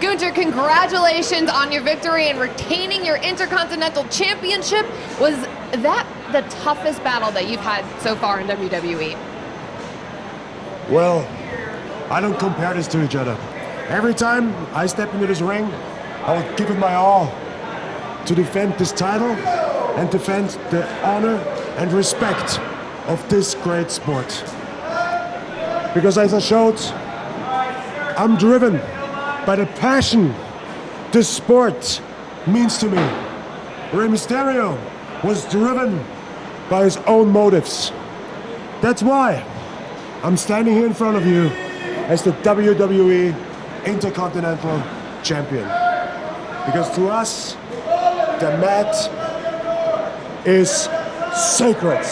Gunther, congratulations on your victory and retaining your Intercontinental Championship. Was that the toughest battle that you've had so far in WWE? Well, I don't compare this to each other. Every time I step into this ring, I will give it my all to defend this title and defend the honor and respect of this great sport. Because as I showed, I'm driven by the passion this sport means to me. Rey Mysterio was driven by his own motives. That's why I'm standing here in front of you as the WWE Intercontinental Champion. Because to us, the mat is sacred.